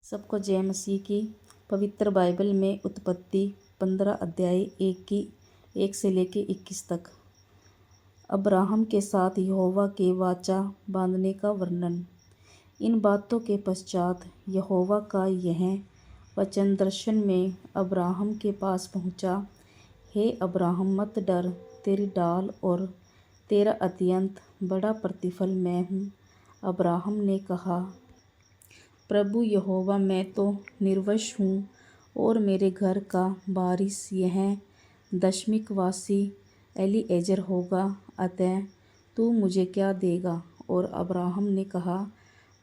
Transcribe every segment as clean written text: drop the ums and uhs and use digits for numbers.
सबको जय मसीह की। पवित्र बाइबल में उत्पत्ति 15 अध्याय 1 से लेके 21 तक अब्राहम के साथ यहोवा के वाचा बांधने का वर्णन। इन बातों के पश्चात यहोवा का यह वचन दर्शन में अब्राहम के पास पहुंचा। हे अब्राहम, मत डर, तेरी ढाल और तेरा अत्यंत बड़ा प्रतिफल मैं हूँ। अब्राहम ने कहा, प्रभु यहोवा, मैं तो निर्वंश हूँ और मेरे घर का वारिस यह दशमिकवासी एलीएजर होगा, अतः तू मुझे क्या देगा? और अब्राहम ने कहा,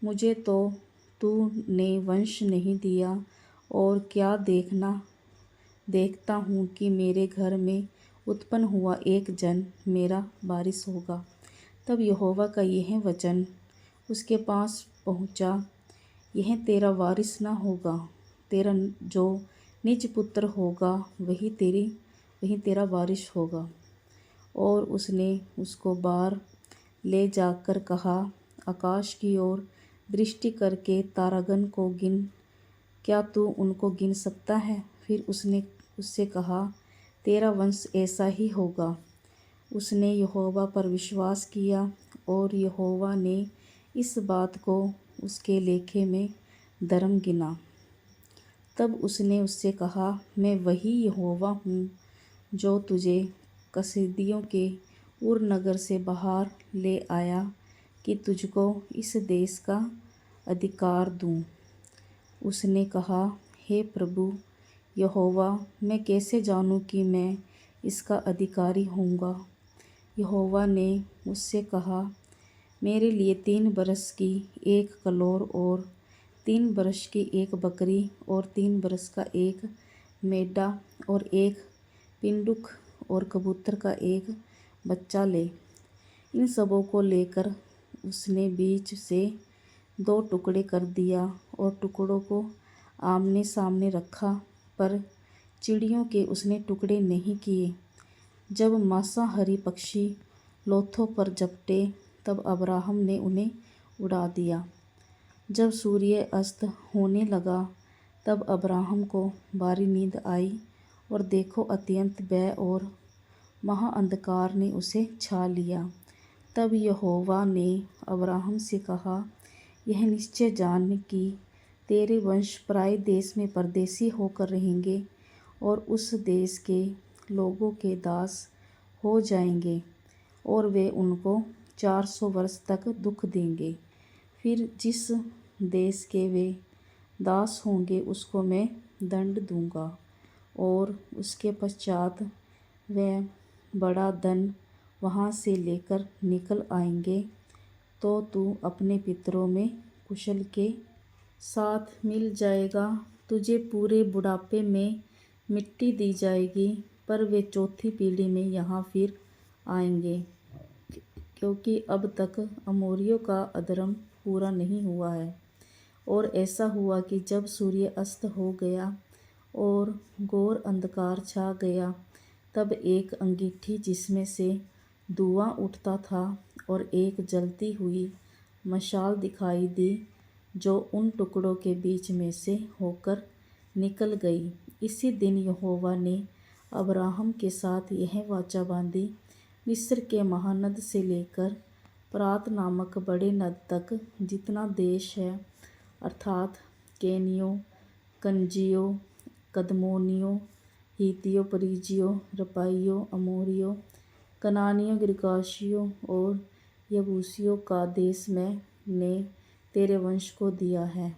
मुझे तो तूने वंश नहीं दिया, और क्या देखता हूँ कि मेरे घर में उत्पन्न हुआ एक जन मेरा वारिस होगा। तब यहोवा का यह वचन उसके पास पहुँचा, यह तेरा वारिस न होगा, तेरा जो निज पुत्र होगा वही तेरा वारिस होगा। और उसने उसको बाहर ले जाकर कहा, आकाश की ओर दृष्टि करके तारागण को गिन, क्या तू उनको गिन सकता है? फिर उसने उससे कहा, तेरा वंश ऐसा ही होगा। उसने यहोवा पर विश्वास किया और यहोवा ने इस बात को उसके लेखे में धर्म गिना। तब उसने उससे कहा, मैं वही यहोवा हूँ जो तुझे कसदियों के उर नगर से बाहर ले आया कि तुझको इस देश का अधिकार दूँ। उसने कहा, हे प्रभु यहोवा, मैं कैसे जानूँ कि मैं इसका अधिकारी होऊंगा? यहोवा ने उससे कहा, मेरे लिए 3 बरस की एक कलोर और 3 बरस की एक बकरी और 3 बरस का एक मेढ़ा और एक पिंडुक और कबूतर का एक बच्चा ले। इन सबों को लेकर उसने बीच से 2 टुकड़े कर दिया और टुकड़ों को आमने सामने रखा, पर चिड़ियों के उसने टुकड़े नहीं किए। जब मांसाहारी पक्षी लोथों पर झपटे, तब अब्राहम ने उन्हें उड़ा दिया। जब सूर्य अस्त होने लगा, तब अब्राहम को भारी नींद आई, और देखो, अत्यंत भय और महाअंधकार ने उसे छा लिया। तब यहोवा ने अब्राहम से कहा, यह निश्चय जान कि तेरे वंश पराए देश में परदेशी होकर रहेंगे और उस देश के लोगों के दास हो जाएंगे, और वे उनको 400 वर्ष तक दुख देंगे। फिर जिस देश के वे दास होंगे उसको मैं दंड दूंगा, और उसके पश्चात वह बड़ा धन वहाँ से लेकर निकल आएंगे, तो तू अपने पितरों में कुशल के साथ मिल जाएगा। तुझे पूरे बुढ़ापे में मिट्टी दी जाएगी, पर वे 4थी पीढ़ी में यहाँ फिर आएंगे, क्योंकि अब तक अमोरियों का अधर्म पूरा नहीं हुआ है। और ऐसा हुआ कि जब सूर्य अस्त हो गया और घोर अंधकार छा गया, तब एक अंगीठी जिसमें से धुआं उठता था और एक जलती हुई मशाल दिखाई दी, जो उन टुकड़ों के बीच में से होकर निकल गई। इसी दिन यहोवा ने अब्राहम के साथ यह वाचा बांधी, मिस्र के महानद से लेकर फरात नामक बड़े नद तक जितना देश है, अर्थात केनियों, कनजियों, कदमोनियों, हित्तियों, परिज्जियों, रपाइयों, अमोरियों, कनानियों, गिर्गाशियों और यबूसियों का देश मैंने तेरे वंश को दिया है।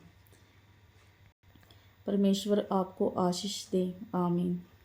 परमेश्वर आपको आशीष दे। आमीन।